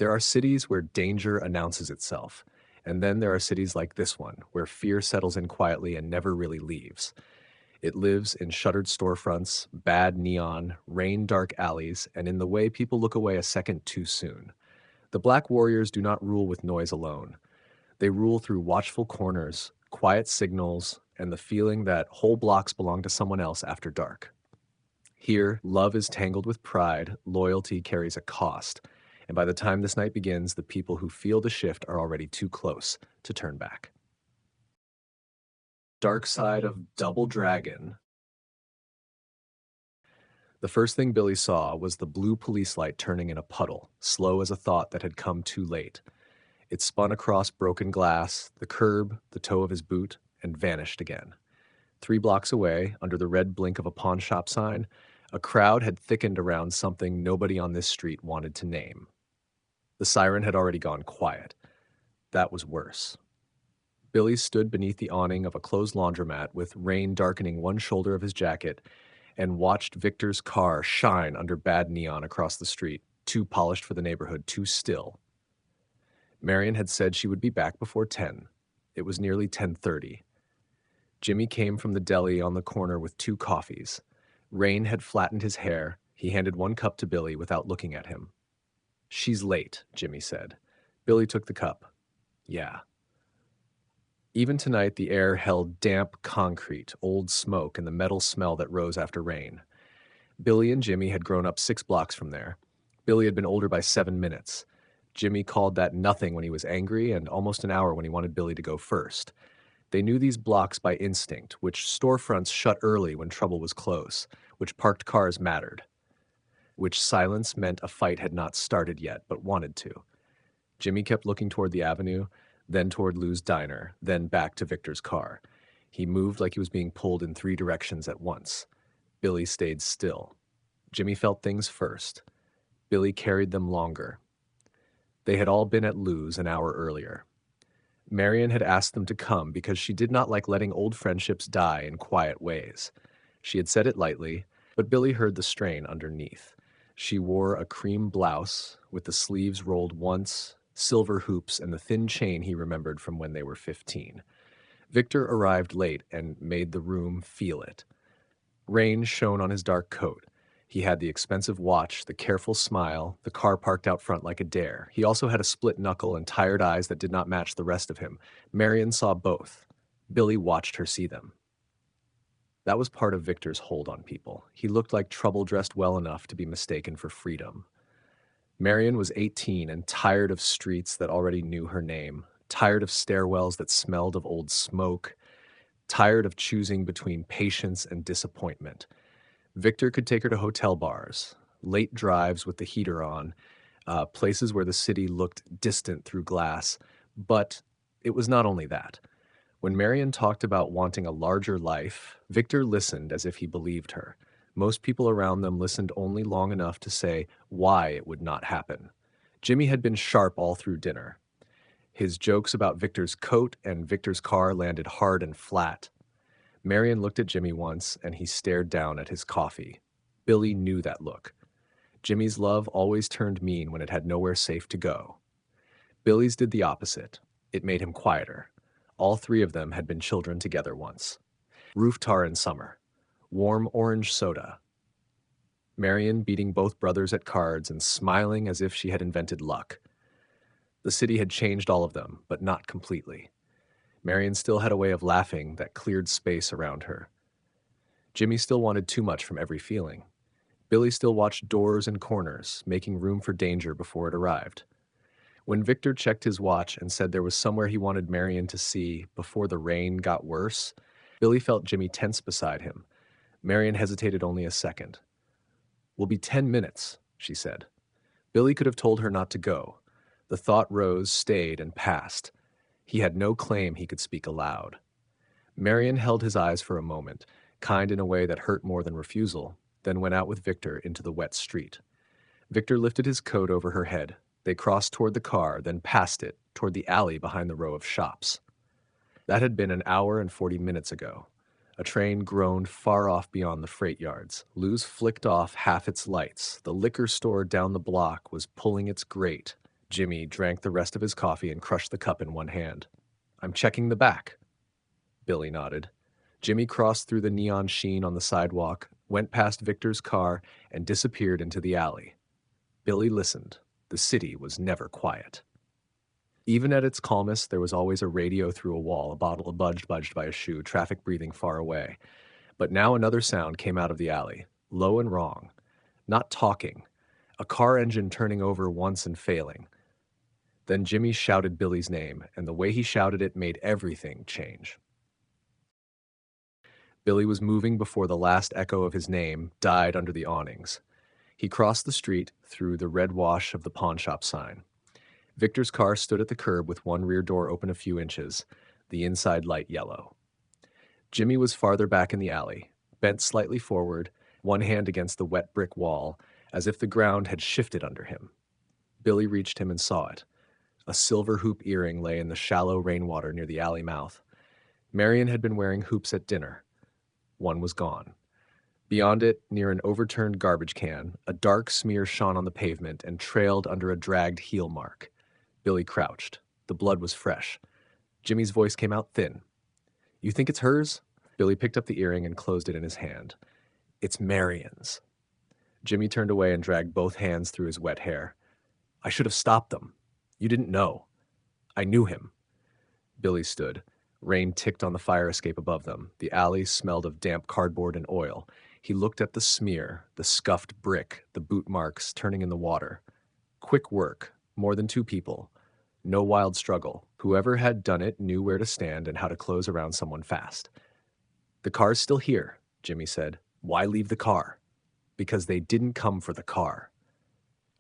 There are cities where danger announces itself, and then there are cities like this one, where fear settles in quietly and never really leaves. It lives in shuttered storefronts, bad neon, rain-dark alleys, and in the way people look away a second too soon. The Black Warriors do not rule with noise alone. They rule through watchful corners, quiet signals, and the feeling that whole blocks belong to someone else after dark. Here, love is tangled with pride, loyalty carries a cost, and by the time this night begins, the people who feel the shift are already too close to turn back. Dark Side of Double Dragon. The first thing Billy saw was the blue police light turning in a puddle, slow as a thought that had come too late. It spun across broken glass, the curb, the toe of his boot, and vanished again. 3 blocks away, under the red blink of a pawn shop sign, a crowd had thickened around something nobody on this street wanted to name. The siren had already gone quiet. That was worse. Billy stood beneath the awning of a closed laundromat with rain darkening one shoulder of his jacket and watched Victor's car shine under bad neon across the street, too polished for the neighborhood, too still. Marian had said she would be back before 10. It was nearly 10:30. Jimmy came from the deli on the corner with 2 coffees. Rain had flattened his hair. He handed 1 cup to Billy without looking at him. "She's late," Jimmy said. Billy took the cup. "Yeah." Even tonight, the air held damp concrete, old smoke, and the metal smell that rose after rain. Billy and Jimmy had grown up 6 blocks from there. Billy had been older by 7 minutes. Jimmy called that nothing when he was angry and almost an hour when he wanted Billy to go first. They knew these blocks by instinct, which storefronts shut early when trouble was close, which parked cars mattered, which silence meant a fight had not started yet but wanted to. Jimmy kept looking toward the avenue, then toward Lou's diner, then back to Victor's car. He moved like he was being pulled in 3 directions at once. Billy stayed still. Jimmy felt things first. Billy carried them longer. They had all been at Lou's an hour earlier. Marian had asked them to come because she did not like letting old friendships die in quiet ways. She had said it lightly, but Billy heard the strain underneath. She wore a cream blouse with the sleeves rolled once, silver hoops, and the thin chain he remembered from when they were 15. Victor arrived late and made the room feel it. Rain shone on his dark coat. He had the expensive watch, the careful smile, the car parked out front like a dare. He also had a split knuckle and tired eyes that did not match the rest of him. Marian saw both. Billy watched her see them. That was part of Victor's hold on people. He looked like trouble dressed well enough to be mistaken for freedom. Marian was 18 and tired of streets that already knew her name, tired of stairwells that smelled of old smoke, tired of choosing between patience and disappointment. Victor could take her to hotel bars, late drives with the heater on, places where the city looked distant through glass. But it was not only that. When Marian talked about wanting a larger life, Victor listened as if he believed her. Most people around them listened only long enough to say why it would not happen. Jimmy had been sharp all through dinner. His jokes about Victor's coat and Victor's car landed hard and flat. Marian looked at Jimmy once, and he stared down at his coffee. Billy knew that look. Jimmy's love always turned mean when it had nowhere safe to go. Billy's did the opposite. It made him quieter. All 3 of them had been children together once. Roof tar in summer. Warm orange soda. Marian beating both brothers at cards and smiling as if she had invented luck. The city had changed all of them, but not completely. Marian still had a way of laughing that cleared space around her. Jimmy still wanted too much from every feeling. Billy still watched doors and corners, making room for danger before it arrived. When Victor checked his watch and said there was somewhere he wanted Marian to see before the rain got worse, Billy felt Jimmy tense beside him. Marian hesitated only a second. "We'll be 10 minutes," she said. Billy could have told her not to go. The thought rose, stayed, and passed. He had no claim he could speak aloud. Marian held his eyes for a moment, kind in a way that hurt more than refusal, then went out with Victor into the wet street. Victor lifted his coat over her head. They crossed toward the car, then past it, toward the alley behind the row of shops. That had been an hour and 40 minutes ago. A train groaned far off beyond the freight yards. Lou's flicked off half its lights. The liquor store down the block was pulling its grate. Jimmy drank the rest of his coffee and crushed the cup in one hand. "I'm checking the back." Billy nodded. Jimmy crossed through the neon sheen on the sidewalk, went past Victor's car, and disappeared into the alley. Billy listened. The city was never quiet. Even at its calmest, there was always a radio through a wall, a bottle budged by a shoe, traffic breathing far away. But now another sound came out of the alley, low and wrong. Not talking. A car engine turning over once and failing. Then Jimmy shouted Billy's name, and the way he shouted it made everything change. Billy was moving before the last echo of his name died under the awnings. He crossed the street through the red wash of the pawnshop sign. Victor's car stood at the curb with one rear door open a few inches, the inside light yellow. Jimmy was farther back in the alley, bent slightly forward, one hand against the wet brick wall, as if the ground had shifted under him. Billy reached him and saw it. A silver hoop earring lay in the shallow rainwater near the alley mouth. Marian had been wearing hoops at dinner. One was gone. Beyond it, near an overturned garbage can, a dark smear shone on the pavement and trailed under a dragged heel mark. Billy crouched. The blood was fresh. Jimmy's voice came out thin. "You think it's hers?" Billy picked up the earring and closed it in his hand. "It's Marian's." Jimmy turned away and dragged both hands through his wet hair. "I should have stopped them. You didn't know. I knew him." Billy stood. Rain ticked on the fire escape above them. The alley smelled of damp cardboard and oil. He looked at the smear, the scuffed brick, the boot marks turning in the water. Quick work, more than two people. No wild struggle. Whoever had done it knew where to stand and how to close around someone fast. "The car's still here," Jimmy said. "Why leave the car?" "Because they didn't come for the car."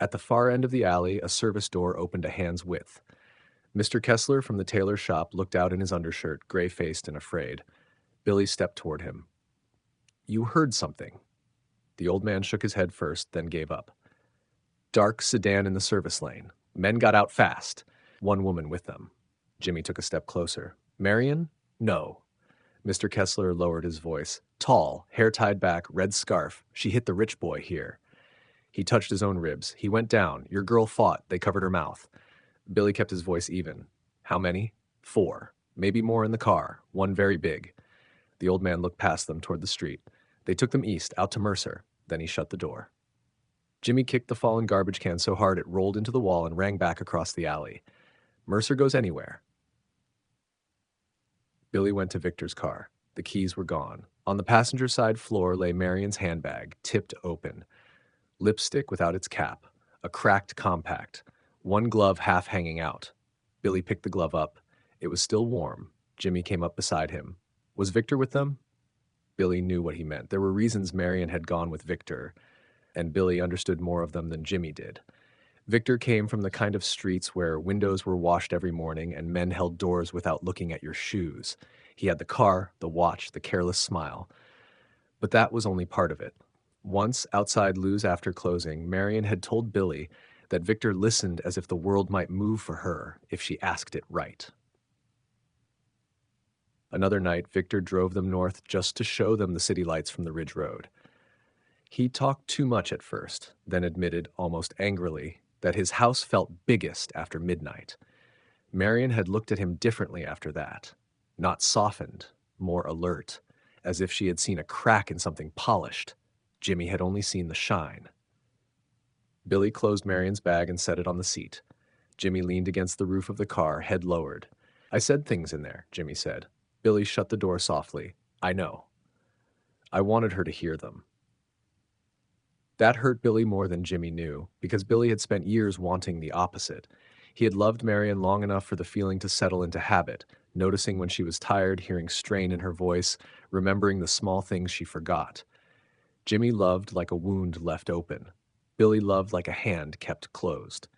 At the far end of the alley, a service door opened a hand's width. Mr. Kessler from the tailor shop looked out in his undershirt, gray-faced and afraid. Billy stepped toward him. "You heard something." The old man shook his head first, then gave up. "Dark sedan in the service lane. Men got out fast. One woman with them." Jimmy took a step closer. "Marian?" "No." Mr. Kessler lowered his voice. "Tall, hair tied back, red scarf. She hit the rich boy here." He touched his own ribs. "He went down. Your girl fought. They covered her mouth." Billy kept his voice even. "How many?" "4. Maybe more in the car. One very big." The old man looked past them toward the street. "They took them east, out to Mercer." Then he shut the door. Jimmy kicked the fallen garbage can so hard it rolled into the wall and rang back across the alley. "Mercer goes anywhere." Billy went to Victor's car. The keys were gone. On the passenger side floor lay Marian's handbag, tipped open. Lipstick without its cap. A cracked compact. One glove half hanging out. Billy picked the glove up. It was still warm. Jimmy came up beside him. Was Victor with them? Billy knew what he meant. There were reasons Marian had gone with Victor, and Billy understood more of them than Jimmy did. Victor came from the kind of streets where windows were washed every morning and men held doors without looking at your shoes. He had the car, the watch, the careless smile. But that was only part of it. Once, outside Lou's after closing, Marian had told Billy that Victor listened as if the world might move for her if she asked it right. Another night, Victor drove them north just to show them the city lights from the Ridge Road. He talked too much at first, then admitted, almost angrily, that his house felt biggest after midnight. Marian had looked at him differently after that. Not softened, more alert, as if she had seen a crack in something polished. Jimmy had only seen the shine. Billy closed Marian's bag and set it on the seat. Jimmy leaned against the roof of the car, head lowered. "I said things in there," Jimmy said. Billy shut the door softly. "I know." "I wanted her to hear them." That hurt Billy more than Jimmy knew, because Billy had spent years wanting the opposite. He had loved Marian long enough for the feeling to settle into habit, noticing when she was tired, hearing strain in her voice, remembering the small things she forgot. Jimmy loved like a wound left open. Billy loved like a hand kept closed.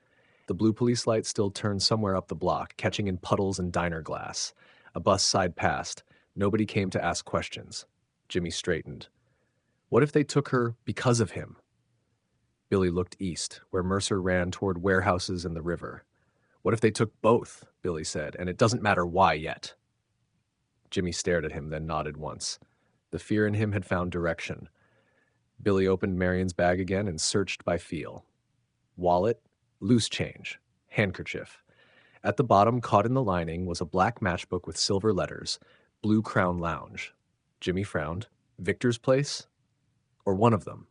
The blue police light still turned somewhere up the block, catching in puddles and diner glass. A bus sighed past. Nobody came to ask questions. Jimmy straightened. What if they took her because of him? Billy looked east, where Mercer ran toward warehouses and the river. What if they took both? Billy said, and it doesn't matter why yet. Jimmy stared at him, then nodded once. The fear in him had found direction. Billy opened Marian's bag again and searched by feel. Wallet, loose change. handkerchief. At the bottom, caught in the lining, was a black matchbook with silver letters, Blue Crown Lounge. Jimmy frowned. Victor's place? Or one of them?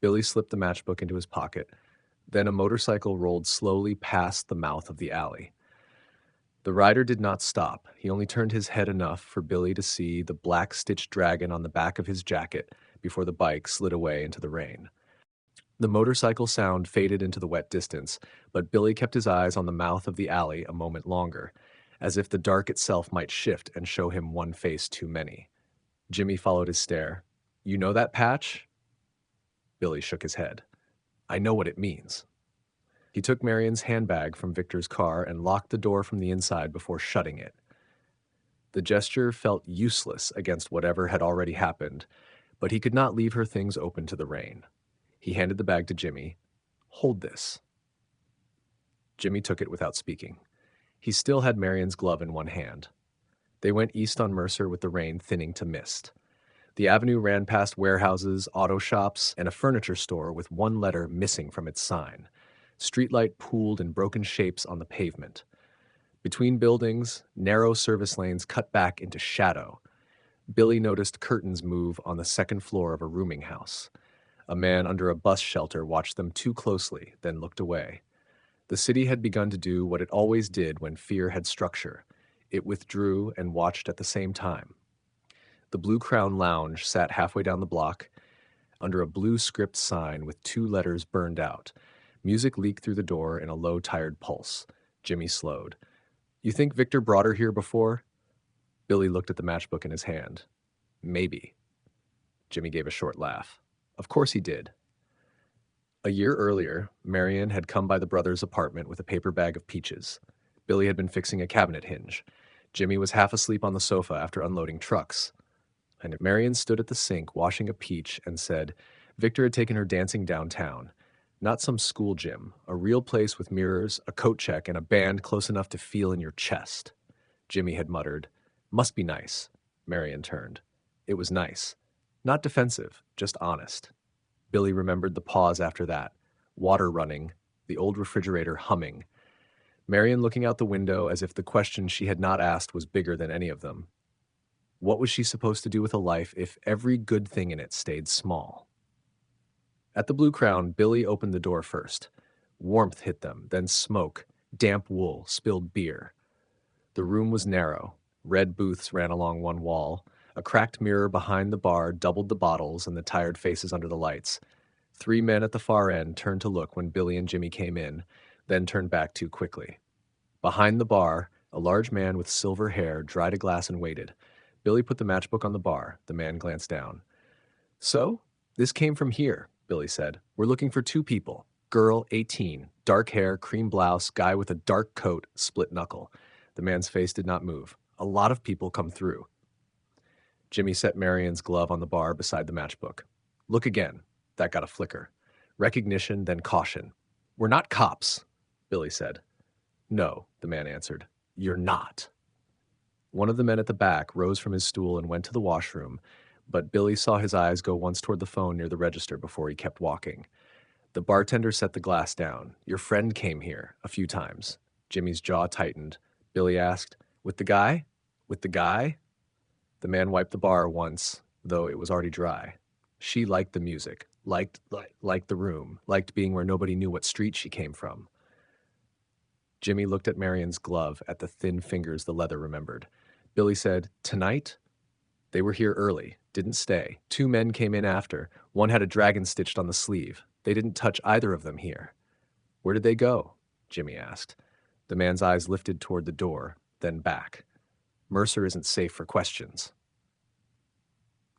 Billy slipped the matchbook into his pocket. Then a motorcycle rolled slowly past the mouth of the alley. The rider did not stop. He only turned his head enough for Billy to see the black stitched dragon on the back of his jacket before the bike slid away into the rain. The motorcycle sound faded into the wet distance, but Billy kept his eyes on the mouth of the alley a moment longer, as if the dark itself might shift and show him one face too many. Jimmy followed his stare. "You know that patch?" Billy shook his head. "I know what it means." He took Marian's handbag from Victor's car and locked the door from the inside before shutting it. The gesture felt useless against whatever had already happened, but he could not leave her things open to the rain. He handed the bag to Jimmy. "Hold this." Jimmy took it without speaking. He still had Marian's glove in one hand. They went east on Mercer with the rain thinning to mist. The avenue ran past warehouses, auto shops, and a furniture store with one letter missing from its sign. Streetlight pooled in broken shapes on the pavement. Between buildings, narrow service lanes cut back into shadow. Billy noticed curtains move on the second floor of a rooming house. A man under a bus shelter watched them too closely, then looked away. The city had begun to do what it always did when fear had structure. It withdrew and watched at the same time. The Blue Crown Lounge sat halfway down the block, under a blue script sign with two letters burned out. Music leaked through the door in a low, tired pulse. Jimmy slowed. "You think Victor brought her here before?" Billy looked at the matchbook in his hand. "Maybe." Jimmy gave a short laugh. "Of course he did." A year earlier, Marian had come by the brothers' apartment with a paper bag of peaches. Billy had been fixing a cabinet hinge. Jimmy was half asleep on the sofa after unloading trucks. And Marian stood at the sink washing a peach and said Victor had taken her dancing downtown. Not some school gym, a real place with mirrors, a coat check, and a band close enough to feel in your chest. Jimmy had muttered, "Must be nice." Marian turned. It was nice. Not defensive, just honest. Billy remembered the pause after that. Water running, the old refrigerator humming. Marian looking out the window as if the question she had not asked was bigger than any of them. What was she supposed to do with a life if every good thing in it stayed small? At the Blue Crown, Billy opened the door first. Warmth hit them, then smoke, damp wool, spilled beer. The room was narrow. Red booths ran along one wall. A cracked mirror behind the bar doubled the bottles and the tired faces under the lights. Three men at the far end turned to look when Billy and Jimmy came in, then turned back too quickly. Behind the bar, a large man with silver hair dried a glass and waited. Billy put the matchbook on the bar. The man glanced down. "So, this came from here," Billy said. "We're looking for two people. Girl, 18, dark hair, cream blouse, guy with a dark coat, split knuckle." The man's face did not move. "A lot of people come through." Jimmy set Marian's glove on the bar beside the matchbook. "Look again." That got a flicker. Recognition, then caution. "We're not cops," Billy said. "No," the man answered. "You're not." One of the men at the back rose from his stool and went to the washroom, but Billy saw his eyes go once toward the phone near the register before he kept walking. The bartender set the glass down. "Your friend came here a few times." Jimmy's jaw tightened. Billy asked, "With the guy?" "With the guy?" The man wiped the bar once, though it was already dry. She liked the music, liked the room, liked being where nobody knew what street she came from. Jimmy looked at Marian's glove, at the thin fingers the leather remembered. Billy said, "Tonight?" "They were here early, didn't stay. Two men came in after. One had a dragon stitched on the sleeve. They didn't touch either of them here." "Where did they go?" Jimmy asked. The man's eyes lifted toward the door, then back. "Mercer isn't safe for questions."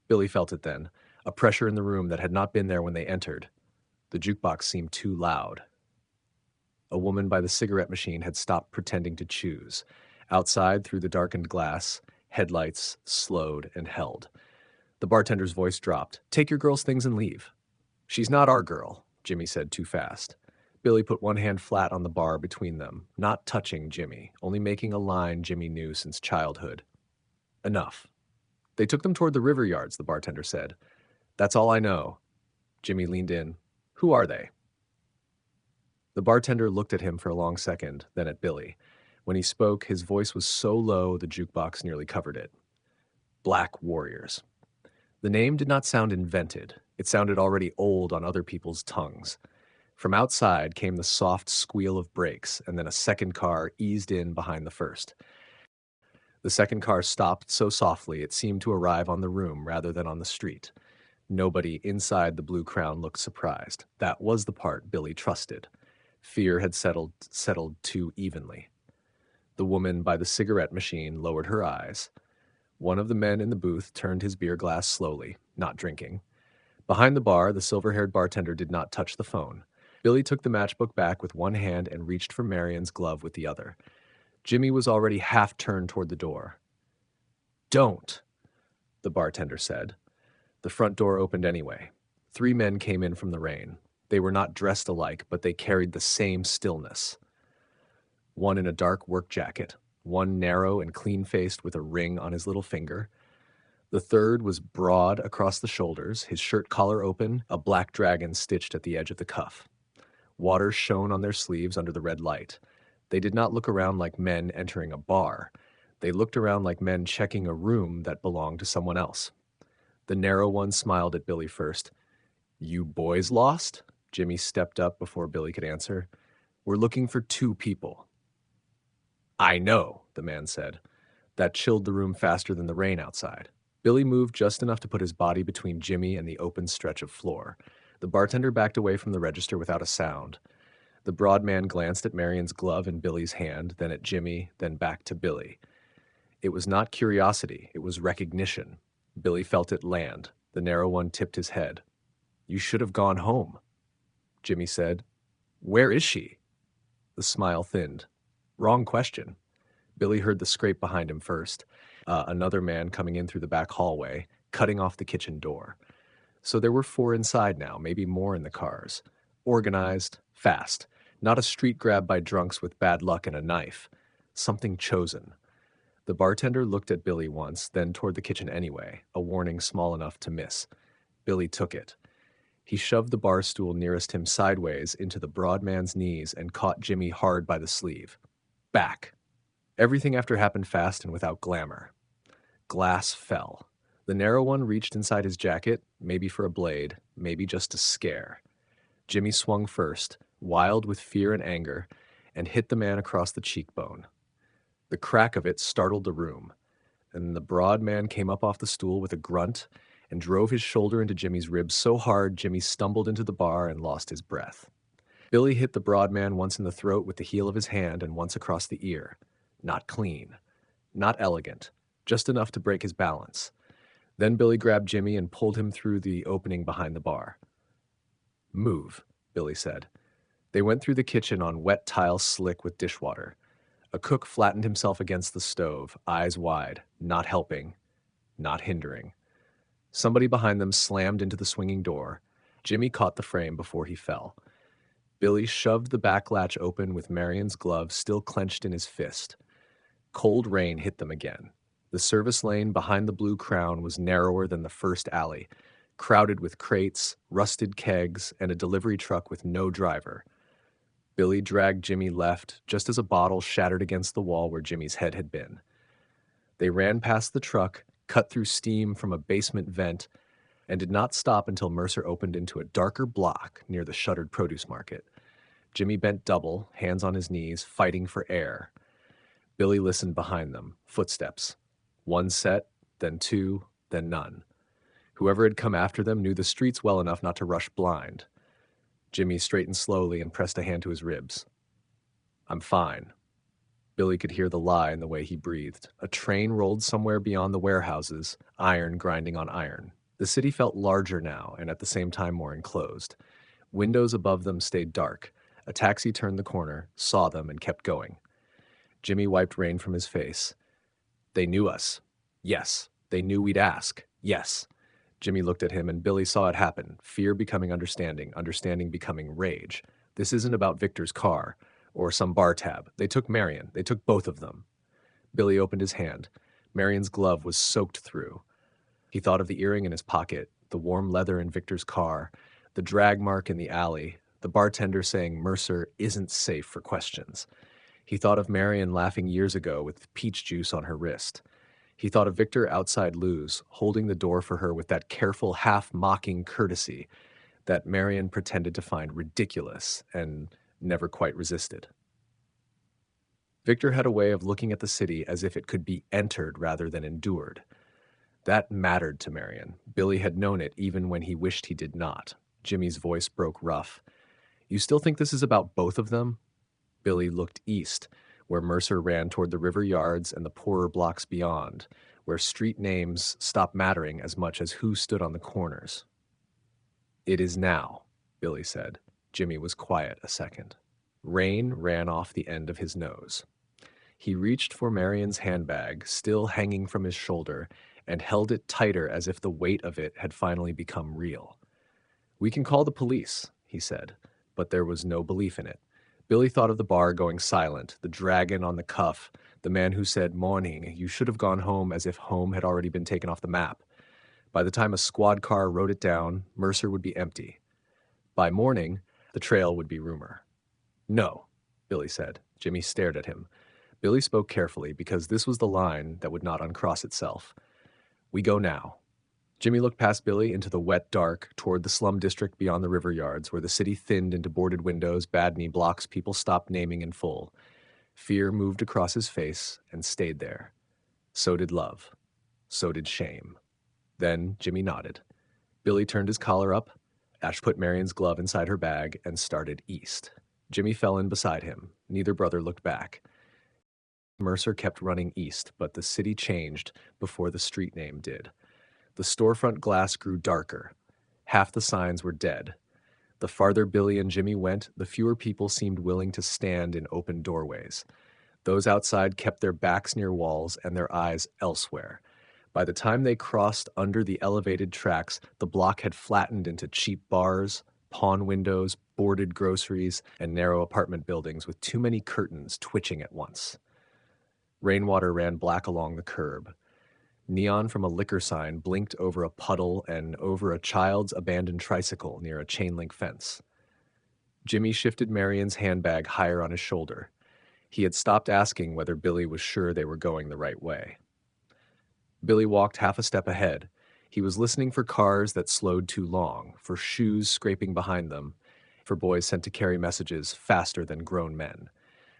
Billy felt it then, a pressure in the room that had not been there when they entered. The jukebox seemed too loud. A woman by the cigarette machine had stopped pretending to choose. Outside, through the darkened glass, headlights slowed and held. The bartender's voice dropped. "Take your girl's things and leave." "She's not our girl," Jimmy said too fast. Billy put one hand flat on the bar between them, not touching Jimmy, only making a line Jimmy knew since childhood. "Enough." "They took them toward the river yards," the bartender said. "That's all I know." Jimmy leaned in. "Who are they?" The bartender looked at him for a long second, then at Billy. When he spoke, his voice was so low the jukebox nearly covered it. Black Warriors. The name did not sound invented. It sounded already old on other people's tongues. From outside came the soft squeal of brakes, and then a second car eased in behind the first. The second car stopped so softly it seemed to arrive on the room rather than on the street. Nobody inside the Blue Crown looked surprised. That was the part Billy trusted. Fear had settled too evenly. The woman by the cigarette machine lowered her eyes. One of the men in the booth turned his beer glass slowly, not drinking. Behind the bar, the silver-haired bartender did not touch the phone. Billy took the matchbook back with one hand and reached for Marian's glove with the other. Jimmy was already half turned toward the door. "Don't," the bartender said. The front door opened anyway. 3 men came in from the rain. They were not dressed alike, but they carried the same stillness. One in a dark work jacket, one narrow and clean-faced with a ring on his little finger. The third was broad across the shoulders, his shirt collar open, a black dragon stitched at the edge of the cuff. Water shone on their sleeves under the red light. They did not look around like men entering a bar. They looked around like men checking a room that belonged to someone else. The narrow one smiled at Billy first. "You boys lost?" Jimmy stepped up before Billy could answer. "We're looking for 2 people." "I know," the man said. That chilled the room faster than the rain outside. Billy moved just enough to put his body between Jimmy and the open stretch of floor. The bartender backed away from the register without a sound. The broad man glanced at Marian's glove in Billy's hand, then at Jimmy, then back to Billy. It was not curiosity, it was recognition. Billy felt it land. The narrow one tipped his head. "You should have gone home." Jimmy said, "Where is she?" The smile thinned. "Wrong question." Billy heard the scrape behind him first. Another man coming in through the back hallway, cutting off the kitchen door. So there were 4 inside now, maybe more in the cars. Organized, fast. Not a street grab by drunks with bad luck and a knife. Something chosen. The bartender looked at Billy once, then toward the kitchen anyway, a warning small enough to miss. Billy took it. He shoved the bar stool nearest him sideways into the broad man's knees and caught Jimmy hard by the sleeve. Back. Everything after happened fast and without glamour. Glass fell. The narrow one reached inside his jacket, maybe for a blade, maybe just to scare. Jimmy swung first, wild with fear and anger, and hit the man across the cheekbone. The crack of it startled the room, and the broad man came up off the stool with a grunt and drove his shoulder into Jimmy's ribs so hard Jimmy stumbled into the bar and lost his breath. Billy hit the broad man once in the throat with the heel of his hand and once across the ear. Not clean. Not elegant. Just enough to break his balance. Then Billy grabbed Jimmy and pulled him through the opening behind the bar. "Move," Billy said. They went through the kitchen on wet tile slick with dishwater. A cook flattened himself against the stove, eyes wide, not helping, not hindering. Somebody behind them slammed into the swinging door. Jimmy caught the frame before he fell. Billy shoved the back latch open with Marian's glove still clenched in his fist. Cold rain hit them again. The service lane behind the Blue Crown was narrower than the first alley, crowded with crates, rusted kegs, and a delivery truck with no driver. Billy dragged Jimmy left just as a bottle shattered against the wall where Jimmy's head had been. They ran past the truck, cut through steam from a basement vent, and did not stop until Mercer opened into a darker block near the shuttered produce market. Jimmy bent double, hands on his knees, fighting for air. Billy listened behind them, footsteps. 1 set, then 2, then none. Whoever had come after them knew the streets well enough not to rush blind. Jimmy straightened slowly and pressed a hand to his ribs. "I'm fine." Billy could hear the lie in the way he breathed. A train rolled somewhere beyond the warehouses, iron grinding on iron. The city felt larger now and at the same time more enclosed. Windows above them stayed dark. A taxi turned the corner, saw them, and kept going. Jimmy wiped rain from his face. "They knew us." "Yes." "They knew we'd ask." "Yes." Jimmy looked at him and Billy saw it happen, fear becoming understanding, understanding becoming rage. This isn't about Victor's car or some bar tab. They took Marian. They took both of them. Billy opened his hand. Marian's glove was soaked through. He thought of the earring in his pocket, the warm leather in Victor's car, the drag mark in the alley, the bartender saying Mercer isn't safe for questions. He thought of Marian laughing years ago with peach juice on her wrist. He thought of Victor outside Lou's, holding the door for her with that careful, half-mocking courtesy that Marian pretended to find ridiculous and never quite resisted. Victor had a way of looking at the city as if it could be entered rather than endured. That mattered to Marian. Billy had known it even when he wished he did not. Jimmy's voice broke rough. "You still think this is about both of them?" Billy looked east, where Mercer ran toward the river yards and the poorer blocks beyond, where street names stopped mattering as much as who stood on the corners. "It is now," Billy said. Jimmy was quiet a second. Rain ran off the end of his nose. He reached for Marian's handbag, still hanging from his shoulder, and held it tighter as if the weight of it had finally become real. "We can call the police," he said, but there was no belief in it. Billy thought of the bar going silent, the dragon on the cuff, the man who said, "Morning, you should have gone home," as if home had already been taken off the map. By the time a squad car rode it down, Mercer would be empty. By morning, the trail would be rumor. "No," Billy said. Jimmy stared at him. Billy spoke carefully because this was the line that would not uncross itself. "We go now." Jimmy looked past Billy into the wet dark toward the slum district beyond the river yards, where the city thinned into boarded windows, bad knee blocks people stopped naming in full. Fear moved across his face and stayed there. So did love. So did shame. Then Jimmy nodded. Billy turned his collar up. Ash put Marian's glove inside her bag and started east. Jimmy fell in beside him. Neither brother looked back. Mercer kept running east, but the city changed before the street name did. The storefront glass grew darker. Half the signs were dead. The farther Billy and Jimmy went, the fewer people seemed willing to stand in open doorways. Those outside kept their backs near walls and their eyes elsewhere. By the time they crossed under the elevated tracks, the block had flattened into cheap bars, pawn windows, boarded groceries, and narrow apartment buildings with too many curtains twitching at once. Rainwater ran black along the curb. Neon from a liquor sign blinked over a puddle and over a child's abandoned tricycle near a chain-link fence. Jimmy shifted Marian's handbag higher on his shoulder. He had stopped asking whether Billy was sure they were going the right way. Billy walked half a step ahead. He was listening for cars that slowed too long, for shoes scraping behind them, for boys sent to carry messages faster than grown men.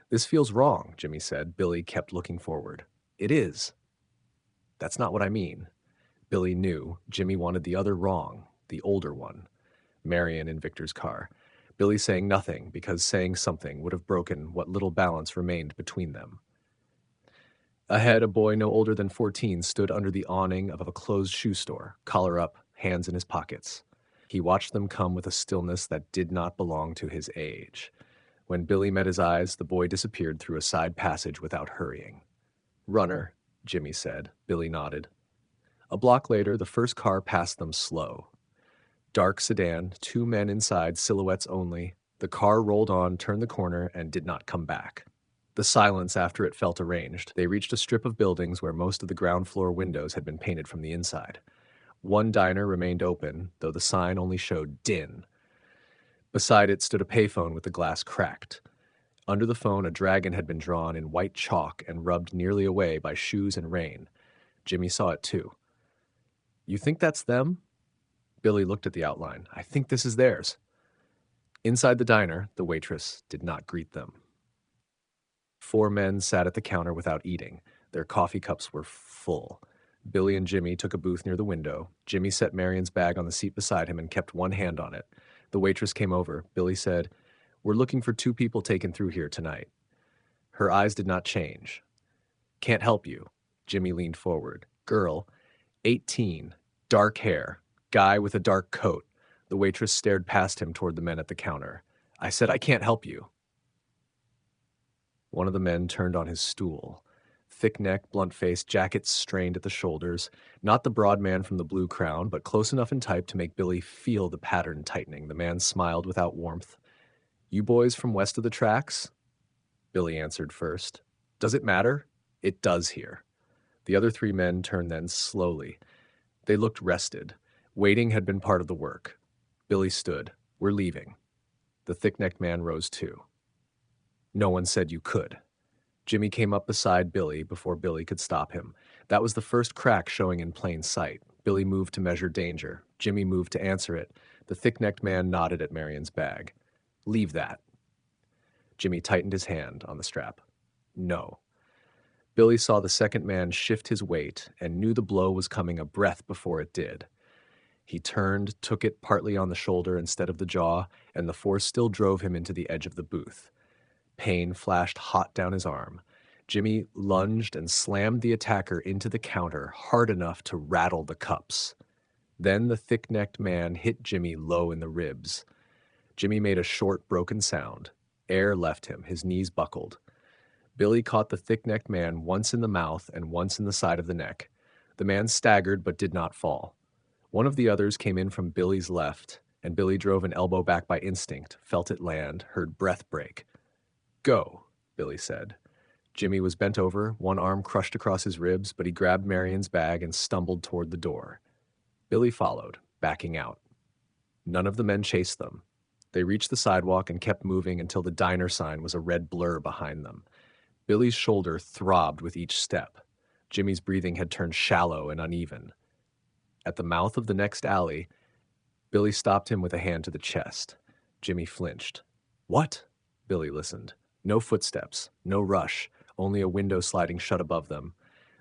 "This feels wrong," Jimmy said. Billy kept looking forward. "It is." "That's not what I mean." Billy knew Jimmy wanted the other wrong, the older one. Marian in Victor's car. Billy saying nothing because saying something would have broken what little balance remained between them. Ahead, a boy no older than 14 stood under the awning of a closed shoe store, collar up, hands in his pockets. He watched them come with a stillness that did not belong to his age. When Billy met his eyes, the boy disappeared through a side passage without hurrying. "Runner," Jimmy said. Billy nodded. A block later, the first car passed them slow. Dark sedan, 2 men inside, silhouettes only. The car rolled on, turned the corner, and did not come back. The silence after it felt arranged. They reached a strip of buildings where most of the ground floor windows had been painted from the inside. One diner remained open, though the sign only showed "din." Beside it stood a payphone with the glass cracked. Under the phone, a dragon had been drawn in white chalk and rubbed nearly away by shoes and rain. Jimmy saw it too. "You think that's them?" Billy looked at the outline. "I think this is theirs." Inside the diner, the waitress did not greet them. 4 men sat at the counter without eating. Their coffee cups were full. Billy and Jimmy took a booth near the window. Jimmy set Marian's bag on the seat beside him and kept one hand on it. The waitress came over. Billy said, "We're looking for 2 people taken through here tonight." Her eyes did not change. "Can't help you." Jimmy leaned forward. "Girl, 18, dark hair, guy with a dark coat." The waitress stared past him toward the men at the counter. "I said I can't help you." One of the men turned on his stool. Thick neck, blunt face, jacket strained at the shoulders. Not the broad man from the Blue Crown, but close enough in type to make Billy feel the pattern tightening. The man smiled without warmth. "You boys from west of the tracks?" Billy answered first. "Does it matter?" "It does here." The other 3 men turned then slowly. They looked rested. Waiting had been part of the work. Billy stood. "We're leaving." The thick-necked man rose too. No one said you could. Jimmy came up beside Billy before Billy could stop him. That was the first crack showing in plain sight. Billy moved to measure danger. Jimmy moved to answer it. The thick-necked man nodded at Marian's bag. Leave that. Jimmy tightened his hand on the strap. No. Billy saw the second man shift his weight and knew the blow was coming a breath before it did. He turned, took it partly on the shoulder instead of the jaw, and the force still drove him into the edge of the booth. Pain flashed hot down his arm. Jimmy lunged and slammed the attacker into the counter hard enough to rattle the cups. Then the thick-necked man hit Jimmy low in the ribs. Jimmy made a short, broken sound. Air left him, his knees buckled. Billy caught the thick-necked man once in the mouth and once in the side of the neck. The man staggered but did not fall. One of the others came in from Billy's left, and Billy drove an elbow back by instinct, felt it land, heard breath break. Go, Billy said. Jimmy was bent over, one arm crushed across his ribs, but he grabbed Marian's bag and stumbled toward the door. Billy followed, backing out. None of the men chased them. They reached the sidewalk and kept moving until the diner sign was a red blur behind them. Billy's shoulder throbbed with each step. Jimmy's breathing had turned shallow and uneven. At the mouth of the next alley, Billy stopped him with a hand to the chest. Jimmy flinched. What? Billy listened. No footsteps, no rush, only a window sliding shut above them.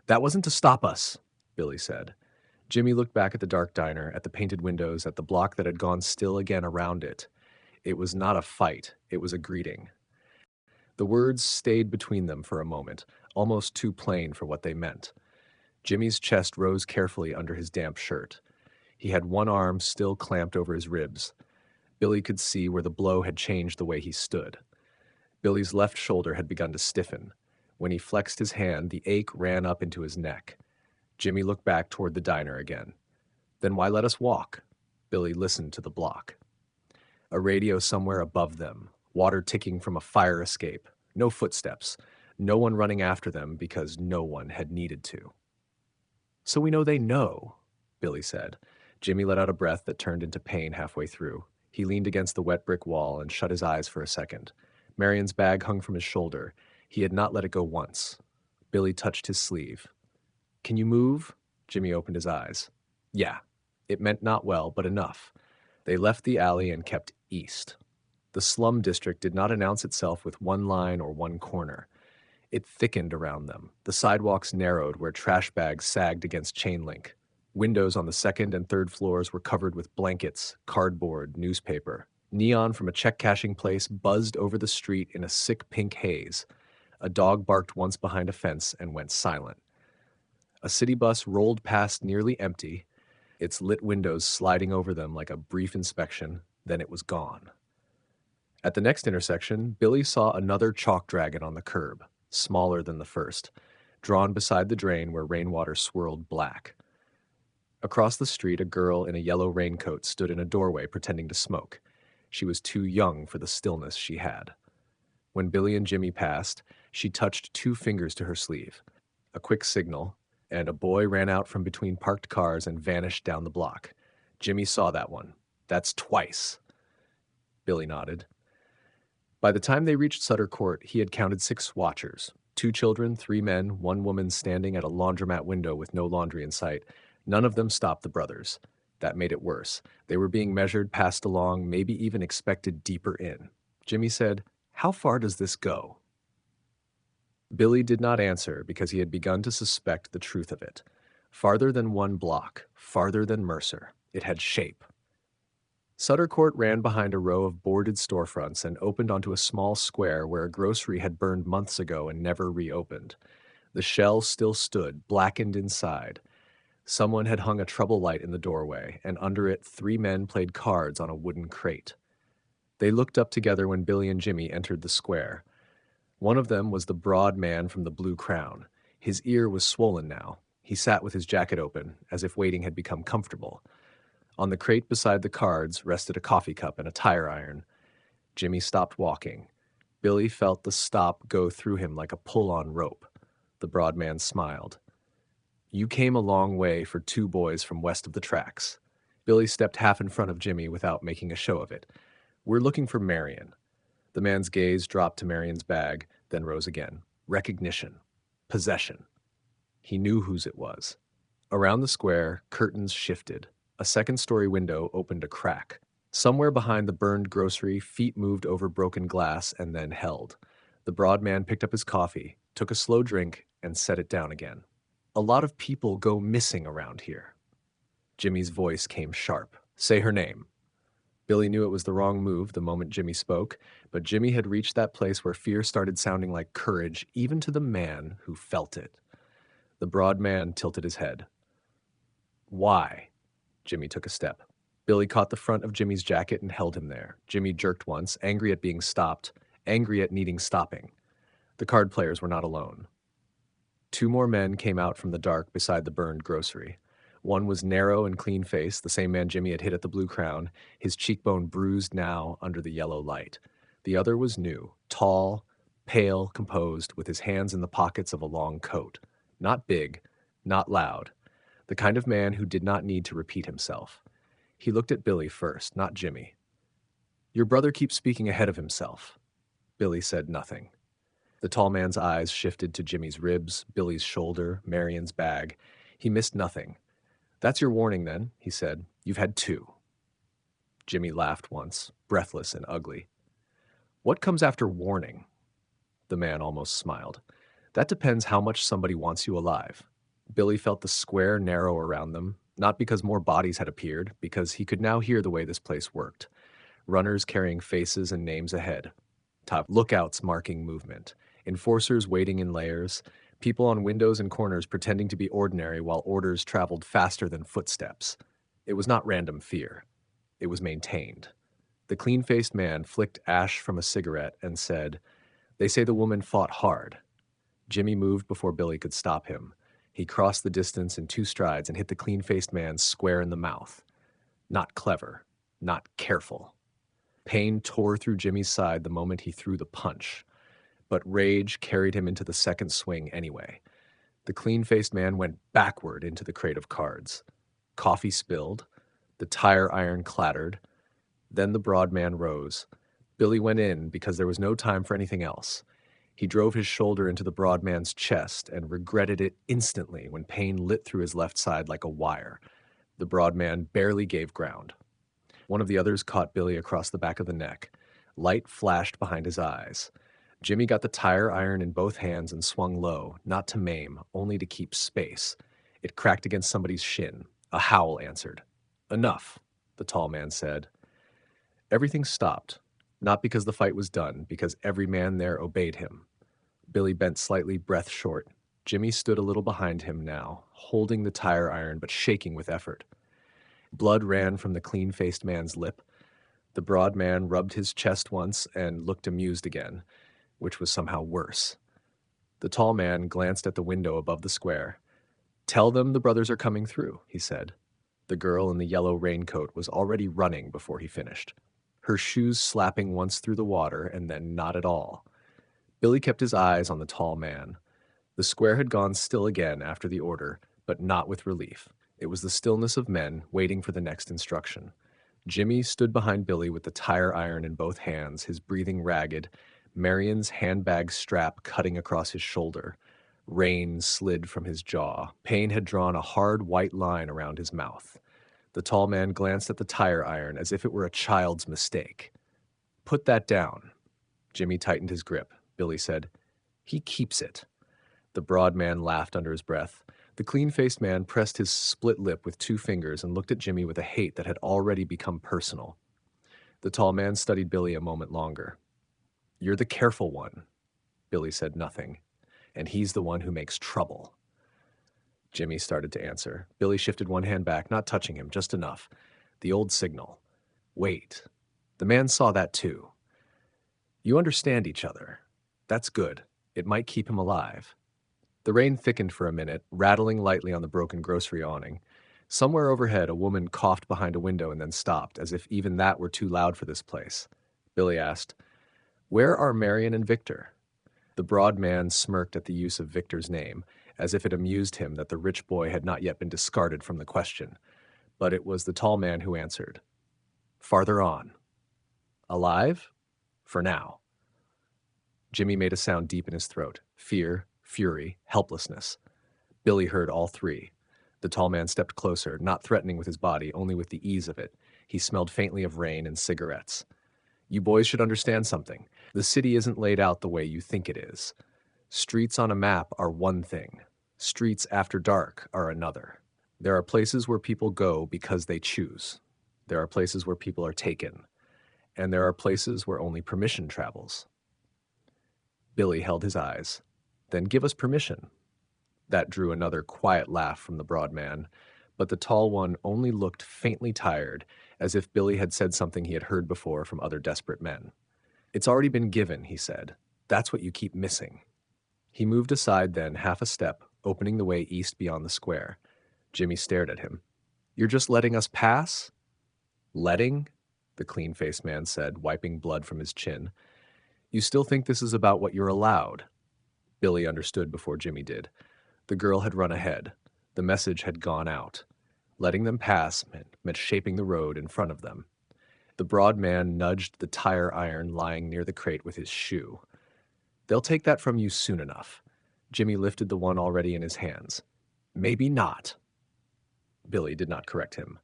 That wasn't to stop us, Billy said. Jimmy looked back at the dark diner, at the painted windows, at the block that had gone still again around it. It was not a fight, it was a greeting. The words stayed between them for a moment, almost too plain for what they meant. Jimmy's chest rose carefully under his damp shirt. He had one arm still clamped over his ribs. Billy could see where the blow had changed the way he stood. Billy's left shoulder had begun to stiffen. When he flexed his hand, the ache ran up into his neck. Jimmy looked back toward the diner again. Then why let us walk? Billy listened to the block. A radio somewhere above them, water ticking from a fire escape, no footsteps, no one running after them because no one had needed to. So we know they know, Billy said. Jimmy let out a breath that turned into pain halfway through. He leaned against the wet brick wall and shut his eyes for a second. Marian's bag hung from his shoulder. He had not let it go once. Billy touched his sleeve. Can you move? Jimmy opened his eyes. Yeah. It meant not well, but enough. They left the alley and kept east. The slum district did not announce itself with one line or one corner. It thickened around them. The sidewalks narrowed where trash bags sagged against chain link. Windows on the second and third floors were covered with blankets, cardboard, newspaper. Neon from a check-cashing place buzzed over the street in a sick pink haze. A dog barked once behind a fence and went silent. A city bus rolled past nearly empty, its lit windows sliding over them like a brief inspection, then it was gone. At the next intersection, Billy saw another chalk dragon on the curb, smaller than the first, drawn beside the drain where rainwater swirled black. Across the street, a girl in a yellow raincoat stood in a doorway pretending to smoke. She was too young for the stillness she had. When Billy and Jimmy passed, she touched 2 fingers to her sleeve. A quick signal, and a boy ran out from between parked cars and vanished down the block. Jimmy saw that one. That's twice. Billy nodded. By the time they reached Sutter Court, he had counted 6 watchers. 2 children, 3 men, 1 woman standing at a laundromat window with no laundry in sight. None of them stopped the brothers. That made it worse. They were being measured, passed along, maybe even expected deeper in. Jimmy said, "How far does this go?" Billy did not answer because he had begun to suspect the truth of it. Farther than 1 block, farther than Mercer. It had shape. Sutter Court ran behind a row of boarded storefronts and opened onto a small square where a grocery had burned months ago and never reopened. The shell still stood, blackened inside. Someone had hung a trouble light in the doorway, and under it 3 men played cards on a wooden crate. They looked up together when Billy and Jimmy entered the square. One of them was the broad man from the Blue Crown. His ear was swollen now. He sat with his jacket open, as if waiting had become comfortable. On the crate beside the cards rested a coffee cup and a tire iron. Jimmy stopped walking. Billy felt the stop go through him like a pull-on rope. The broad man smiled. You came a long way for 2 boys from west of the tracks. Billy stepped half in front of Jimmy without making a show of it. "We're looking for Marian." The man's gaze dropped to Marian's bag, then rose again. Recognition. Possession. He knew whose it was. Around the square, curtains shifted. A second-story window opened a crack. Somewhere behind the burned grocery, feet moved over broken glass and then held. The broad man picked up his coffee, took a slow drink, and set it down again. "A lot of people go missing around here." Jimmy's voice came sharp. "Say her name." Billy knew it was the wrong move the moment Jimmy spoke, but Jimmy had reached that place where fear started sounding like courage, even to the man who felt it. The broad man tilted his head. "Why?" Jimmy took a step. Billy caught the front of Jimmy's jacket and held him there. Jimmy jerked once, angry at being stopped, angry at needing stopping. The card players were not alone. Two more men came out from the dark beside the burned grocery. One was narrow and clean-faced, the same man Jimmy had hit at the Blue Crown, his cheekbone bruised now under the yellow light. The other was new, tall, pale, composed, with his hands in the pockets of a long coat. Not big, not loud. The kind of man who did not need to repeat himself. He looked at Billy first, not Jimmy. "Your brother keeps speaking ahead of himself." Billy said nothing. The tall man's eyes shifted to Jimmy's ribs, Billy's shoulder, Marian's bag. He missed nothing. "That's your warning, then," he said. "You've had two." Jimmy laughed once, breathless and ugly. "What comes after warning?" The man almost smiled. "That depends how much somebody wants you alive." Billy felt the square narrow around them, not because more bodies had appeared, because he could now hear the way this place worked. Runners carrying faces and names ahead. Top lookouts marking movement. Enforcers waiting in layers. People on windows and corners pretending to be ordinary while orders traveled faster than footsteps. It was not random fear. It was maintained. The clean-faced man flicked ash from a cigarette and said, "They say the woman fought hard." Jimmy moved before Billy could stop him. He crossed the distance in 2 strides and hit the clean-faced man square in the mouth. Not clever. Not careful. Pain tore through Jimmy's side the moment he threw the punch. But rage carried him into the second swing anyway. The clean-faced man went backward into the crate of cards. Coffee spilled. The tire iron clattered. Then the broad man rose. Billy went in because there was no time for anything else. He drove his shoulder into the broad man's chest and regretted it instantly when pain lit through his left side like a wire. The broad man barely gave ground. One of the others caught Billy across the back of the neck. Light flashed behind his eyes. Jimmy got the tire iron in both hands and swung low, not to maim, only to keep space. It cracked against somebody's shin. A howl answered. "Enough," the tall man said. Everything stopped, not because the fight was done, because every man there obeyed him. Billy bent slightly, breath short. Jimmy stood a little behind him now, holding the tire iron but shaking with effort. Blood ran from the clean-faced man's lip. The broad man rubbed his chest once and looked amused again, which was somehow worse. The tall man glanced at the window above the square. "Tell them the brothers are coming through," he said. The girl in the yellow raincoat was already running before he finished. Her shoes slapping once through the water and then not at all. Billy kept his eyes on the tall man. The square had gone still again after the order, but not with relief. It was the stillness of men waiting for the next instruction. Jimmy stood behind Billy with the tire iron in both hands, his breathing ragged, Marian's handbag strap cutting across his shoulder. Rain slid from his jaw. Pain had drawn a hard white line around his mouth. The tall man glanced at the tire iron as if it were a child's mistake. "Put that down." Jimmy tightened his grip. Billy said, "He keeps it." The broad man laughed under his breath. The clean-faced man pressed his split lip with 2 fingers and looked at Jimmy with a hate that had already become personal. The tall man studied Billy a moment longer. "You're the careful one." Billy said nothing. "And he's the one who makes trouble." Jimmy started to answer. Billy shifted one hand back, not touching him, just enough. The old signal. Wait. The man saw that too. "You understand each other. That's good. It might keep him alive." The rain thickened for a minute, rattling lightly on the broken grocery awning. Somewhere overhead, a woman coughed behind a window and then stopped, as if even that were too loud for this place. Billy asked, "Where are Marian and Victor?" The broad man smirked at the use of Victor's name, as if it amused him that the rich boy had not yet been discarded from the question. But it was the tall man who answered. "Farther on." Alive? For now. Jimmy made a sound deep in his throat. Fear, fury, helplessness. Billy heard all three. The tall man stepped closer, not threatening with his body, only with the ease of it. He smelled faintly of rain and cigarettes. You boys should understand something. The city isn't laid out the way you think it is. Streets on a map are one thing. Streets after dark are another. There are places where people go because they choose. There are places where people are taken. And there are places where only permission travels. Billy held his eyes. Then give us permission. That drew another quiet laugh from the broad man, but the tall one only looked faintly tired, as if Billy had said something he had heard before from other desperate men. It's already been given, he said. That's what you keep missing. He moved aside then, half a step, opening the way east beyond the square. Jimmy stared at him. You're just letting us pass? Letting? The clean-faced man said, wiping blood from his chin. You still think this is about what you're allowed? Billy understood before Jimmy did. The girl had run ahead. The message had gone out. Letting them pass meant shaping the road in front of them. The broad man nudged the tire iron lying near the crate with his shoe. They'll take that from you soon enough. Jimmy lifted the one already in his hands. Maybe not. Billy did not correct him.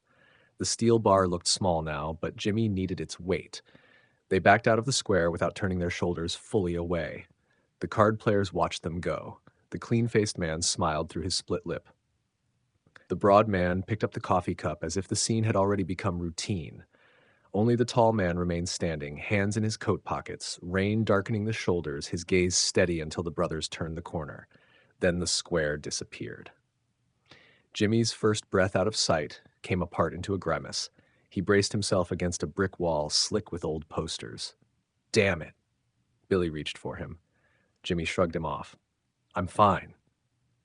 The steel bar looked small now, but Jimmy needed its weight. They backed out of the square without turning their shoulders fully away. The card players watched them go. The clean-faced man smiled through his split lip. The broad man picked up the coffee cup as if the scene had already become routine. Only the tall man remained standing, hands in his coat pockets, rain darkening the shoulders, his gaze steady until the brothers turned the corner. Then the square disappeared. Jimmy's first breath out of sight came apart into a grimace. He braced himself against a brick wall slick with old posters. Damn it. Billy reached for him. Jimmy shrugged him off. I'm fine.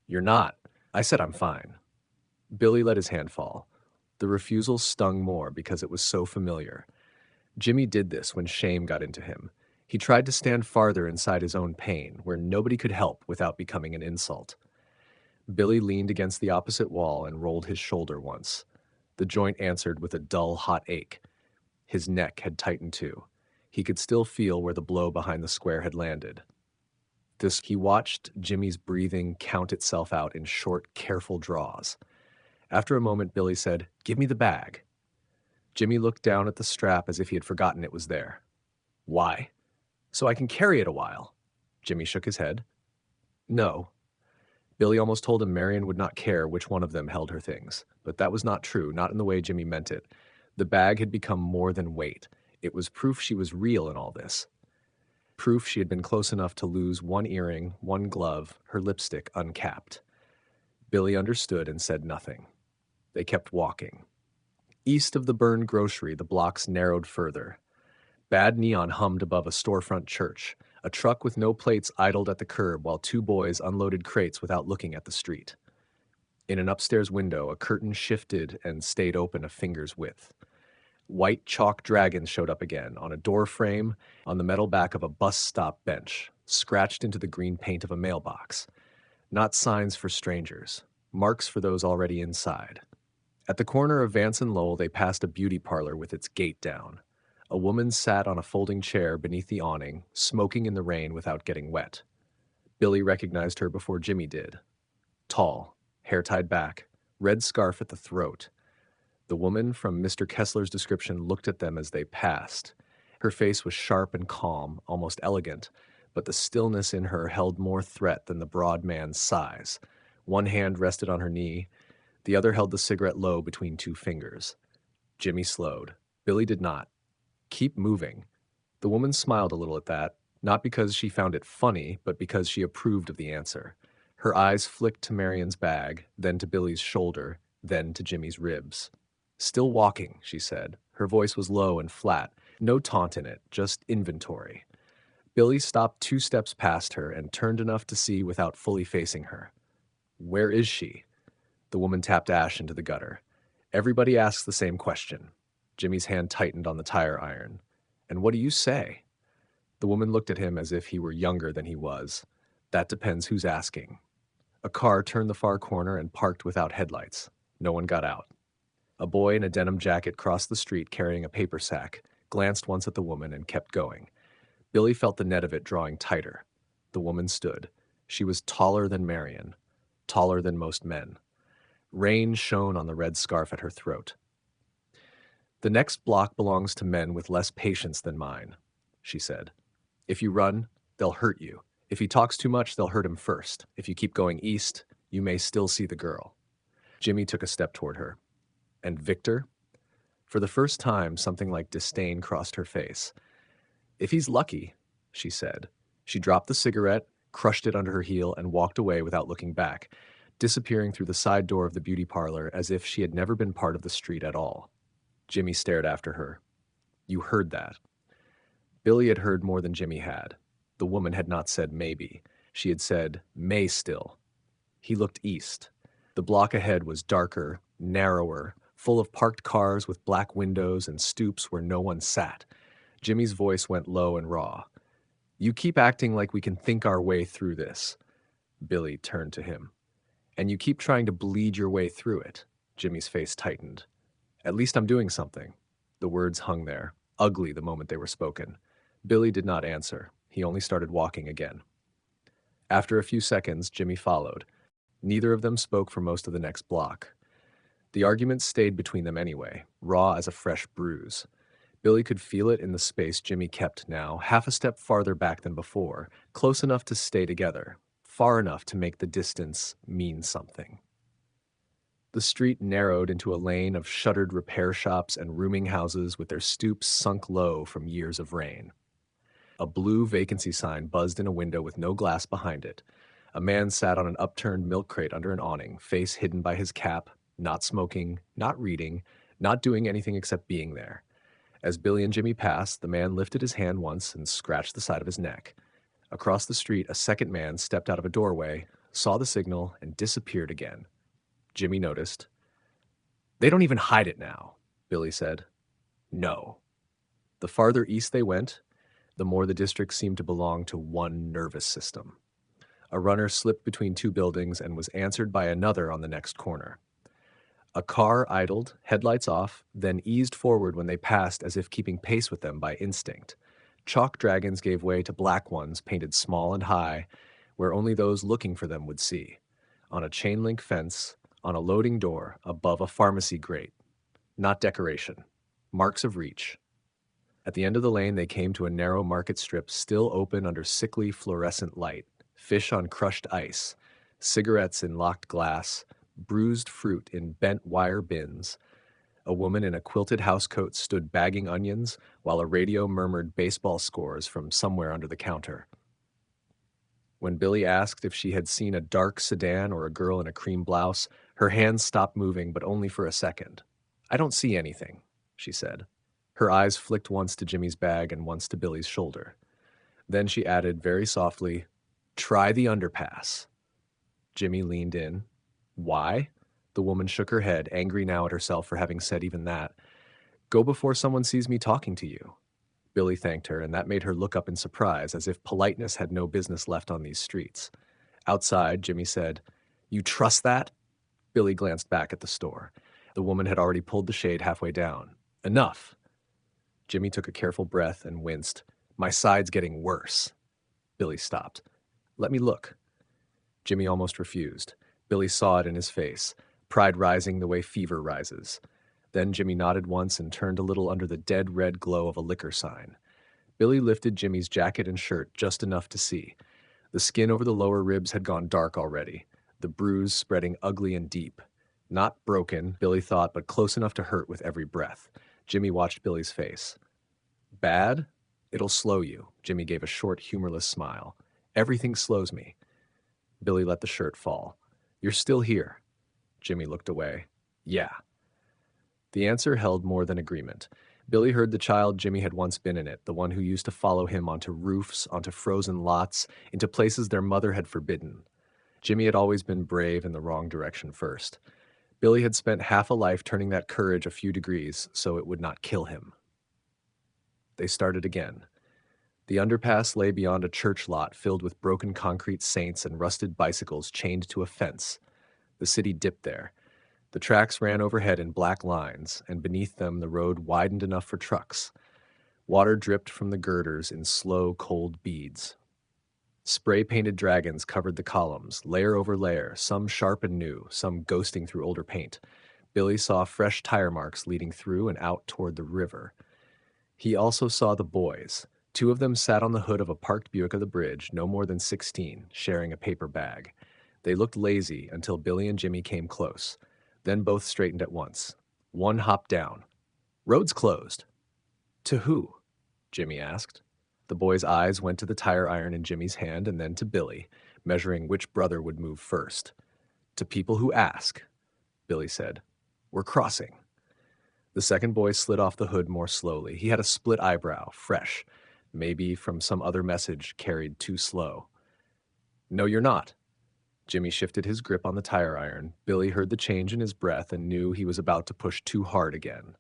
You're not. I said I'm fine. Billy let his hand fall. The refusal stung more because it was so familiar. Jimmy did this when shame got into him. He tried to stand farther inside his own pain, where nobody could help without becoming an insult. Billy leaned against the opposite wall and rolled his shoulder once. The joint answered with a dull, hot ache. His neck had tightened too. He could still feel where the blow behind the square had landed. He watched Jimmy's breathing count itself out in short, careful draws. After a moment, Billy said, "Give me the bag." Jimmy looked down at the strap as if he had forgotten it was there. Why? So I can carry it a while. Jimmy shook his head. No. Billy almost told him Marian would not care which one of them held her things, but that was not true, not in the way Jimmy meant it. The bag had become more than weight. It was proof she was real in all this. Proof she had been close enough to lose one earring, one glove, her lipstick uncapped. Billy understood and said nothing. They kept walking. East of the burned grocery, the blocks narrowed further. Bad neon hummed above a storefront church. A truck with no plates idled at the curb while two boys unloaded crates without looking at the street. In an upstairs window, a curtain shifted and stayed open a finger's width. White chalk dragons showed up again, on a door frame, on the metal back of a bus stop bench, scratched into the green paint of a mailbox. Not signs for strangers, marks for those already inside. At the corner of Vance and Lowell, they passed a beauty parlor with its gate down. A woman sat on a folding chair beneath the awning, smoking in the rain without getting wet. Billy recognized her before Jimmy did. Tall, hair tied back, red scarf at the throat. The woman from Mr. Kessler's description looked at them as they passed. Her face was sharp and calm, almost elegant, but the stillness in her held more threat than the broad man's size. One hand rested on her knee. The other held the cigarette low between two fingers. Jimmy slowed. Billy did not. Keep moving. The woman smiled a little at that, not because she found it funny, but because she approved of the answer. Her eyes flicked to Marian's bag, then to Billy's shoulder, then to Jimmy's ribs. Still walking, she said. Her voice was low and flat. No taunt in it, just inventory. Billy stopped 2 steps past her and turned enough to see without fully facing her. Where is she? The woman tapped ash into the gutter. Everybody asks the same question. Jimmy's hand tightened on the tire iron. And what do you say? The woman looked at him as if he were younger than he was. That depends who's asking. A car turned the far corner and parked without headlights. No one got out. A boy in a denim jacket crossed the street carrying a paper sack. glanced once at the woman, and kept going. Billy felt the net of it drawing tighter. The woman stood. She was taller than Marian, taller than most men. Rain shone on the red scarf at her throat. "The next block belongs to men with less patience than mine," she said. "If you run, they'll hurt you. If he talks too much, they'll hurt him first. If you keep going east, you may still see the girl." Jimmy took a step toward her. "And Victor?" For the first time, something like disdain crossed her face. "If he's lucky," she said. She dropped the cigarette, crushed it under her heel, and walked away without looking back, disappearing through the side door of the beauty parlor as if she had never been part of the street at all. Jimmy stared after her. "You heard that." Billy had heard more than Jimmy had. The woman had not said maybe. She had said may still. He looked east. The block ahead was darker, narrower, full of parked cars with black windows and stoops where no one sat. Jimmy's voice went low and raw. "You keep acting like we can think our way through this." Billy turned to him. "And you keep trying to bleed your way through it." Jimmy's face tightened. "At least I'm doing something." The words hung there, ugly the moment they were spoken. Billy did not answer. He only started walking again. After a few seconds, Jimmy followed. Neither of them spoke for most of the next block. The argument stayed between them anyway, raw as a fresh bruise. Billy could feel it in the space Jimmy kept now, half a step farther back than before, close enough to stay together, far enough to make the distance mean something. The street narrowed into a lane of shuttered repair shops and rooming houses with their stoops sunk low from years of rain. A blue vacancy sign buzzed in a window with no glass behind it. A man sat on an upturned milk crate under an awning, face hidden by his cap, not smoking, not reading, not doing anything except being there. As Billy and Jimmy passed, the man lifted his hand once and scratched the side of his neck. Across the street, a second man stepped out of a doorway, saw the signal, and disappeared again. Jimmy noticed. "They don't even hide it now," Billy said. "No." The farther east they went, the more the district seemed to belong to one nervous system. A runner slipped between two buildings and was answered by another on the next corner. A car idled, headlights off, then eased forward when they passed as if keeping pace with them by instinct. Chalk dragons gave way to black ones painted small and high, where only those looking for them would see. On a chain-link fence, on a loading door, above a pharmacy grate. Not decoration. Marks of reach. At the end of the lane, they came to a narrow market strip still open under sickly fluorescent light. Fish on crushed ice, cigarettes in locked glass, bruised fruit in bent wire bins. A woman in a quilted housecoat stood bagging onions while a radio murmured baseball scores from somewhere under the counter. When Billy asked if she had seen a dark sedan or a girl in a cream blouse, her hands stopped moving, but only for a second. "I don't see anything," she said. Her eyes flicked once to Jimmy's bag and once to Billy's shoulder. Then she added very softly, "Try the underpass." Jimmy leaned in. "Why?" The woman shook her head, angry now at herself for having said even that. "Go before someone sees me talking to you." Billy thanked her, and that made her look up in surprise, as if politeness had no business left on these streets. Outside, Jimmy said, "You trust that?" Billy glanced back at the store. The woman had already pulled the shade halfway down. "Enough." Jimmy took a careful breath and winced. "My side's getting worse." Billy stopped. "Let me look." Jimmy almost refused. Billy saw it in his face, pride rising the way fever rises. Then Jimmy nodded once and turned a little under the dead red glow of a liquor sign. Billy lifted Jimmy's jacket and shirt just enough to see. The skin over the lower ribs had gone dark already, the bruise spreading ugly and deep. Not broken, Billy thought, but close enough to hurt with every breath. Jimmy watched Billy's face. "Bad? It'll slow you." Jimmy gave a short, humorless smile. "Everything slows me." Billy let the shirt fall. "You're still here." Jimmy looked away. "Yeah." The answer held more than agreement. Billy heard the child Jimmy had once been in it, the one who used to follow him onto roofs, onto frozen lots, into places their mother had forbidden. Jimmy had always been brave in the wrong direction first. Billy had spent half a life turning that courage a few degrees so it would not kill him. They started again. The underpass lay beyond a church lot filled with broken concrete saints and rusted bicycles chained to a fence. The city dipped there. The tracks ran overhead in black lines, and beneath them the road widened enough for trucks. Water dripped from the girders in slow, cold beads. Spray-painted dragons covered the columns, layer over layer, some sharp and new, some ghosting through older paint. Billy saw fresh tire marks leading through and out toward the river. He also saw the boys. Two of them sat on the hood of a parked Buick of the bridge, no more than 16, sharing a paper bag. They looked lazy until Billy and Jimmy came close. Then both straightened at once. One hopped down. "Road's closed." "To who?" Jimmy asked. The boy's eyes went to the tire iron in Jimmy's hand and then to Billy, measuring which brother would move first. "To people who ask," Billy said. "We're crossing." The second boy slid off the hood more slowly. He had a split eyebrow, fresh, maybe from some other message carried too slow. "No, you're not." Jimmy shifted his grip on the tire iron. Billy heard the change in his breath and knew he was about to push too hard again.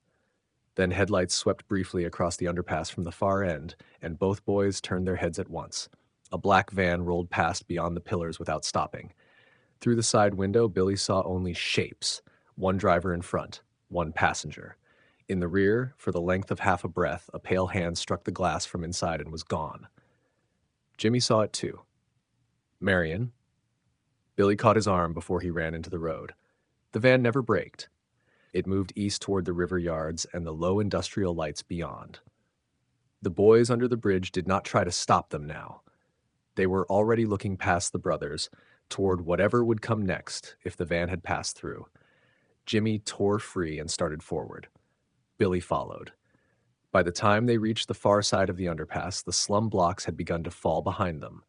Then headlights swept briefly across the underpass from the far end, and both boys turned their heads at once. A black van rolled past beyond the pillars without stopping. Through the side window, Billy saw only shapes. One driver in front, one passenger. In the rear, for the length of half a breath, a pale hand struck the glass from inside and was gone. Jimmy saw it too. "Marian." Billy caught his arm before he ran into the road. The van never braked. It moved east toward the river yards and the low industrial lights beyond. The boys under the bridge did not try to stop them now. They were already looking past the brothers, toward whatever would come next if the van had passed through. Jimmy tore free and started forward. Billy followed. By the time they reached the far side of the underpass, the slum blocks had begun to fall behind them.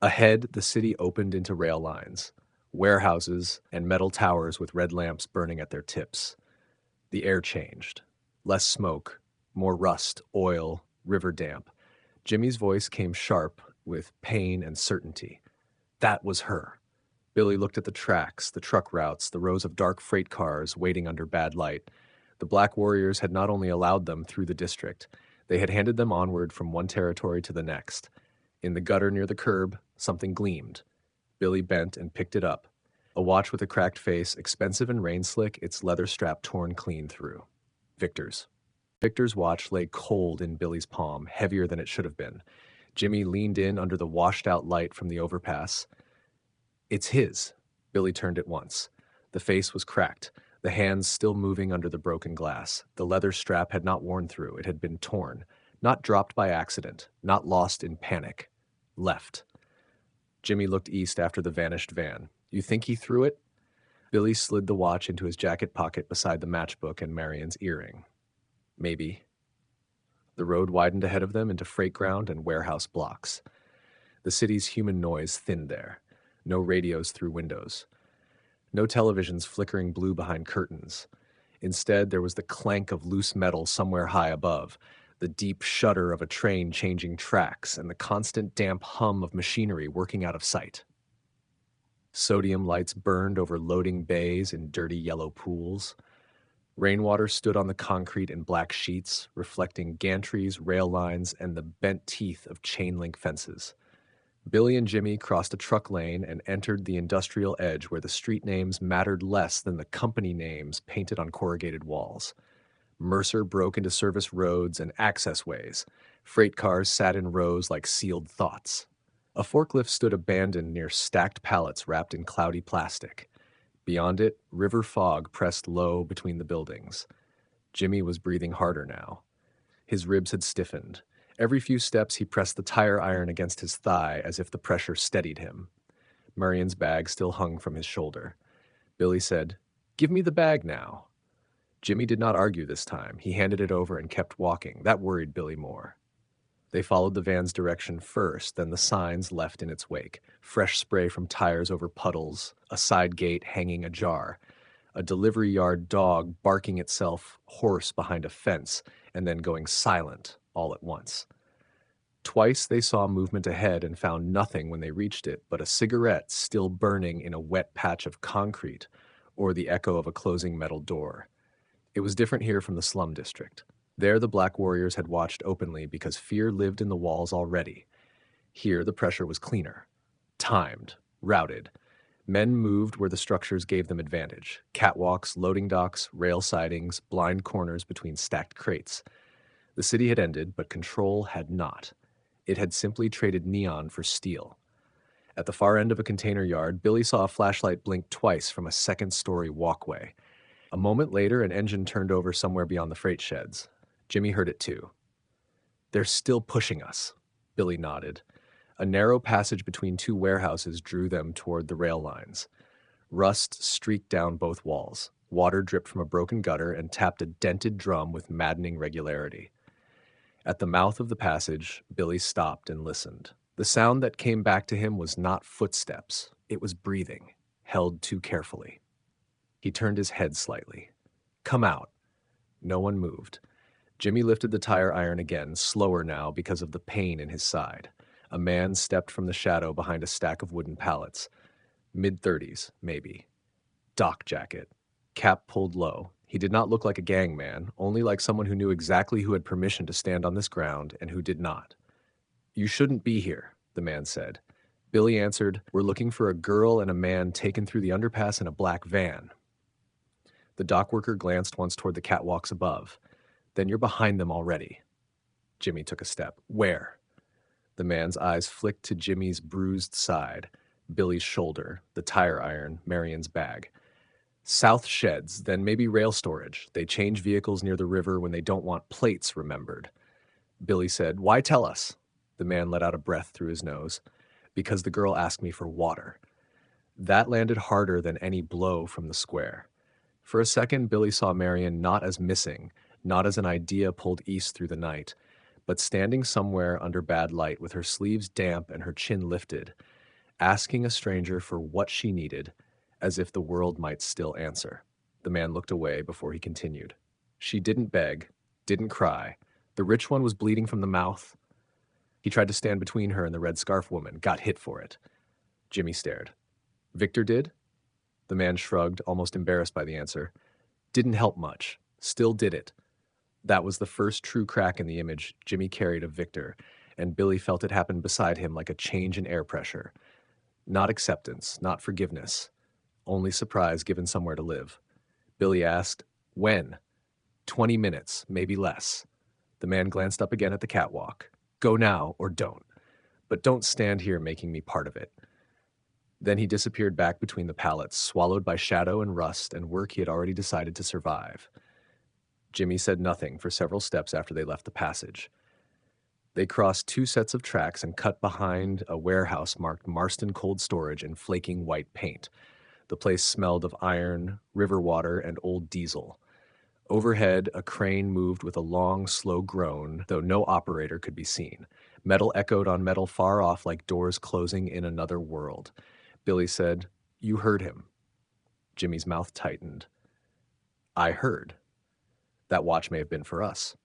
Ahead, the city opened into rail lines, warehouses, and metal towers with red lamps burning at their tips. The air changed. Less smoke, more rust, oil, river damp. Jimmy's voice came sharp with pain and certainty. That was her. Billy looked at the tracks, the truck routes, the rows of dark freight cars waiting under bad light. The Black Warriors had not only allowed them through the district, they had handed them onward from one territory to the next. In the gutter near the curb, something gleamed. Billy bent and picked it up. A watch with a cracked face, expensive and rain-slick, its leather strap torn clean through. Victor's. Victor's watch lay cold in Billy's palm, heavier than it should have been. Jimmy leaned in under the washed-out light from the overpass. "It's his." Billy turned at once. The face was cracked, the hands still moving under the broken glass. The leather strap had not worn through. It had been torn. Not dropped by accident, not lost in panic. Left. Jimmy looked east after the vanished van. "You think he threw it?" Billy slid the watch into his jacket pocket beside the matchbook and Marian's earring. "Maybe." The road widened ahead of them into freight ground and warehouse blocks. The city's human noise thinned there. No radios through windows. No televisions flickering blue behind curtains. Instead, there was the clank of loose metal somewhere high above, the deep shudder of a train changing tracks, and the constant damp hum of machinery working out of sight. Sodium lights burned over loading bays in dirty yellow pools. Rainwater stood on the concrete in black sheets, reflecting gantries, rail lines, and the bent teeth of chain-link fences. Billy and Jimmy crossed a truck lane and entered the industrial edge where the street names mattered less than the company names painted on corrugated walls. Mercer broke into service roads and access ways. Freight cars sat in rows like sealed thoughts. A forklift stood abandoned near stacked pallets wrapped in cloudy plastic. Beyond it, river fog pressed low between the buildings. Jimmy was breathing harder now. His ribs had stiffened. Every few steps he pressed the tire iron against his thigh as if the pressure steadied him. Marian's bag still hung from his shoulder. Billy said, "Give me the bag now." Jimmy did not argue this time. He handed it over and kept walking. That worried Billy more. They followed the van's direction first, then the signs left in its wake. Fresh spray from tires over puddles, a side gate hanging ajar, a delivery yard dog barking itself hoarse behind a fence, and then going silent all at once. Twice they saw movement ahead and found nothing when they reached it but a cigarette still burning in a wet patch of concrete or the echo of a closing metal door. It was different here from the slum district. There the Black Warriors had watched openly because fear lived in the walls already. Here the pressure was cleaner, timed, routed. Men moved where the structures gave them advantage. Catwalks, loading docks, rail sidings, blind corners between stacked crates. The city had ended, but control had not. It had simply traded neon for steel. At the far end of a container yard, Billy saw a flashlight blink twice from a second-story walkway. A moment later, an engine turned over somewhere beyond the freight sheds. Jimmy heard it too. "They're still pushing us," Billy nodded. A narrow passage between two warehouses drew them toward the rail lines. Rust streaked down both walls. Water dripped from a broken gutter and tapped a dented drum with maddening regularity. At the mouth of the passage, Billy stopped and listened. The sound that came back to him was not footsteps. It was breathing, held too carefully. He turned his head slightly. "Come out." No one moved. Jimmy lifted the tire iron again, slower now because of the pain in his side. A man stepped from the shadow behind a stack of wooden pallets. Mid-30s, maybe. Dock jacket. Cap pulled low. He did not look like a gang man, only like someone who knew exactly who had permission to stand on this ground and who did not. "You shouldn't be here," the man said. Billy answered, "We're looking for a girl and a man taken through the underpass in a black van." The dock worker glanced once toward the catwalks above. "Then you're behind them already." Jimmy took a step. "Where?" The man's eyes flicked to Jimmy's bruised side, Billy's shoulder, the tire iron, Marian's bag. "South sheds, then maybe rail storage. They change vehicles near the river when they don't want plates remembered." Billy said, "Why tell us?" The man let out a breath through his nose. "Because the girl asked me for water." That landed harder than any blow from the square. For a second, Billy saw Marian not as missing, not as an idea pulled east through the night, but standing somewhere under bad light with her sleeves damp and her chin lifted, asking a stranger for what she needed, as if the world might still answer. The man looked away before he continued. "She didn't beg, didn't cry. The rich one was bleeding from the mouth." He tried to stand between her and the red scarf woman, got hit for it. Jimmy stared. "Victor did?" The man shrugged, almost embarrassed by the answer. "Didn't help much. Still did it." That was the first true crack in the image Jimmy carried of Victor, and Billy felt it happen beside him like a change in air pressure. Not acceptance, not forgiveness. Only surprise given somewhere to live. Billy asked, "When?" 20 minutes, maybe less. The man glanced up again at the catwalk. "Go now or don't. But don't stand here making me part of it." Then he disappeared back between the pallets, swallowed by shadow and rust and work he had already decided to survive. Jimmy said nothing for several steps after they left the passage. They crossed two sets of tracks and cut behind a warehouse marked Marston Cold Storage in flaking white paint. The place smelled of iron, river water, and old diesel. Overhead, a crane moved with a long, slow groan, though no operator could be seen. Metal echoed on metal far off like doors closing in another world. Billy said, "You heard him." Jimmy's mouth tightened. "I heard. That watch may have been for us."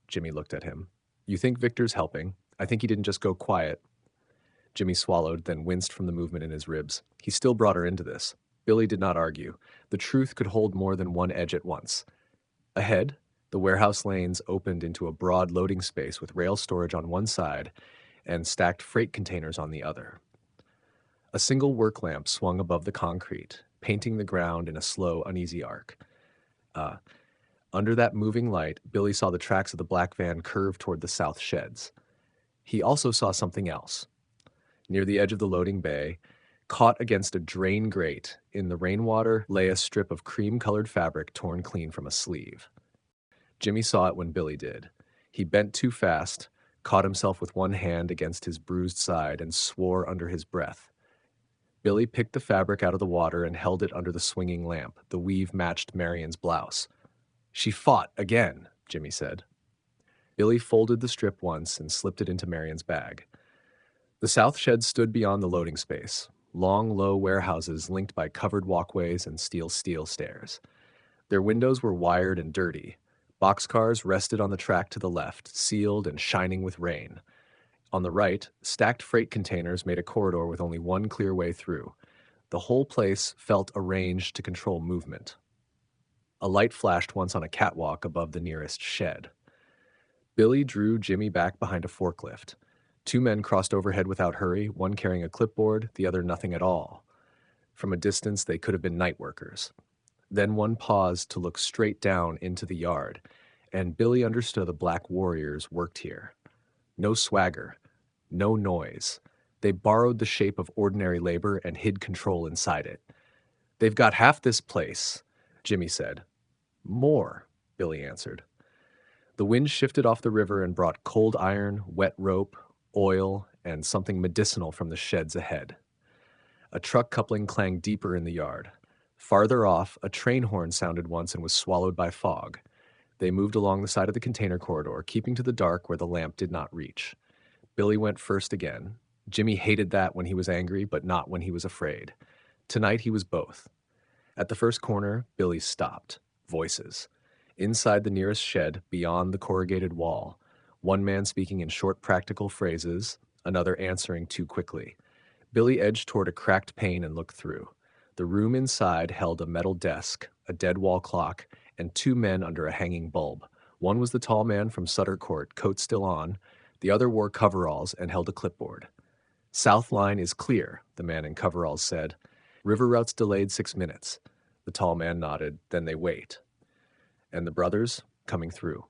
Jimmy looked at him. "You think Victor's helping? I think he didn't just go quiet." Jimmy swallowed, then winced from the movement in his ribs. He still brought her into this. Billy did not argue. The truth could hold more than one edge at once. Ahead, the warehouse lanes opened into a broad loading space with rail storage on one side and stacked freight containers on the other. A single work lamp swung above the concrete, painting the ground in a slow, uneasy arc. Under that moving light, Billy saw the tracks of the black van curve toward the south sheds. He also saw something else. Near the edge of the loading bay, caught against a drain grate in the rainwater, lay a strip of cream-colored fabric torn clean from a sleeve. Jimmy saw it when Billy did. He bent too fast, caught himself with one hand against his bruised side, and swore under his breath. Billy picked the fabric out of the water and held it under the swinging lamp. The weave matched Marian's blouse. "She fought again," Jimmy said. Billy folded the strip once and slipped it into Marian's bag. The south shed stood beyond the loading space, long, low warehouses linked by covered walkways and steel stairs. Their windows were wired and dirty. Boxcars rested on the track to the left, sealed and shining with rain. On the right, stacked freight containers made a corridor with only one clear way through. The whole place felt arranged to control movement. A light flashed once on a catwalk above the nearest shed. Billy drew Jimmy back behind a forklift. Two men crossed overhead without hurry, one carrying a clipboard, the other nothing at all. From a distance, they could have been night workers. Then one paused to look straight down into the yard, and Billy understood the black warriors worked here. No swagger, no noise. They borrowed the shape of ordinary labor and hid control inside it. "They've got half this place," Jimmy said. "More," Billy answered. The wind shifted off the river and brought cold iron, wet rope, oil, and something medicinal from the sheds ahead. A truck coupling clanged deeper in the yard. Farther off, a train horn sounded once and was swallowed by fog. They moved along the side of the container corridor, keeping to the dark where the lamp did not reach. Billy went first again. Jimmy hated that when he was angry, but not when he was afraid. Tonight he was both. At the first corner, Billy stopped. Voices. Inside the nearest shed, beyond the corrugated wall, one man speaking in short practical phrases, another answering too quickly. Billy edged toward a cracked pane and looked through. The room inside held a metal desk, a dead wall clock, and two men under a hanging bulb. One was the tall man from Sutter Court, coat still on. The other wore coveralls and held a clipboard. "South line is clear," the man in coveralls said. "River route's delayed 6 minutes." The tall man nodded. "Then they wait." "And the brothers?" "Coming through."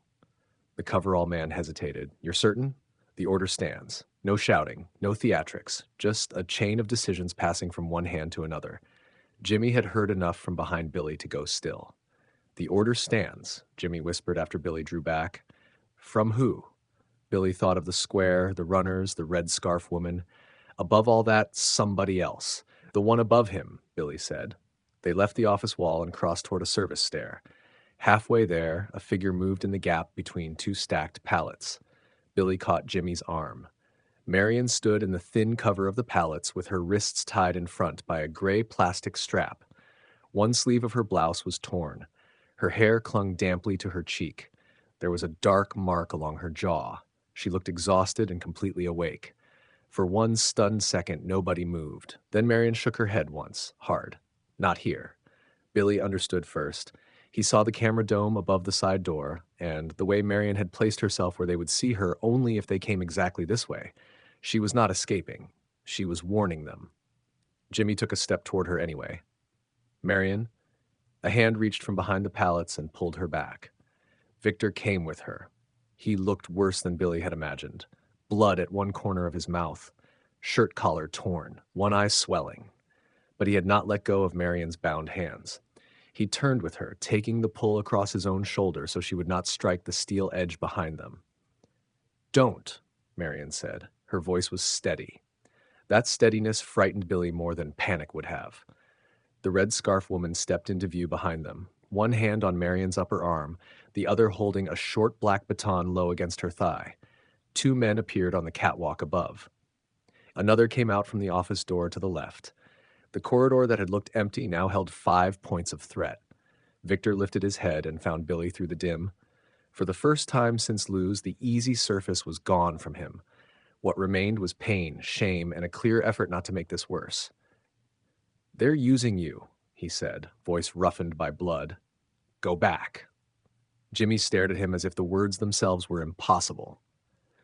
The coverall man hesitated. "You're certain?" "The order stands. No shouting, no theatrics, just a chain of decisions passing from one hand to another." Jimmy had heard enough from behind Billy to go still. "The order stands," Jimmy whispered after Billy drew back. "From who?" Billy thought of the square, the runners, the red scarf woman. Above all that, somebody else. "The one above him," Billy said. They left the office wall and crossed toward a service stair. Halfway there, a figure moved in the gap between two stacked pallets. Billy caught Jimmy's arm. Marian stood in the thin cover of the pallets with her wrists tied in front by a gray plastic strap. One sleeve of her blouse was torn. Her hair clung damply to her cheek. There was a dark mark along her jaw. She looked exhausted and completely awake. For one stunned second, nobody moved. Then Marian shook her head once, hard. "Not here." Billy understood first. He saw the camera dome above the side door, and the way Marian had placed herself where they would see her only if they came exactly this way. She was not escaping. She was warning them. Jimmy took a step toward her anyway. "Marian?" A hand reached from behind the pallets and pulled her back. Victor came with her. He looked worse than Billy had imagined. Blood at one corner of his mouth. Shirt collar torn, one eye swelling. But he had not let go of Marian's bound hands. He turned with her, taking the pull across his own shoulder so she would not strike the steel edge behind them. "Don't," Marian said. Her voice was steady. That steadiness frightened Billy more than panic would have. The red scarf woman stepped into view behind them, one hand on Marian's upper arm, the other holding a short black baton low against her thigh. Two men appeared on the catwalk above. Another came out from the office door to the left. The corridor that had looked empty now held 5 points of threat. Victor lifted his head and found Billy through the dim. For the first time since Lou's, the easy surface was gone from him. What remained was pain, shame, and a clear effort not to make this worse. "They're using you," he said, voice roughened by blood. "Go back." Jimmy stared at him as if the words themselves were impossible.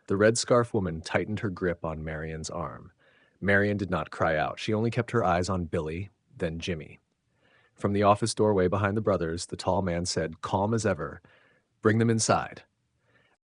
The red scarf woman tightened her grip on Marian's arm. Marian did not cry out. She only kept her eyes on Billy, then Jimmy. From the office doorway behind the brothers, the tall man said, calm as ever, "Bring them inside."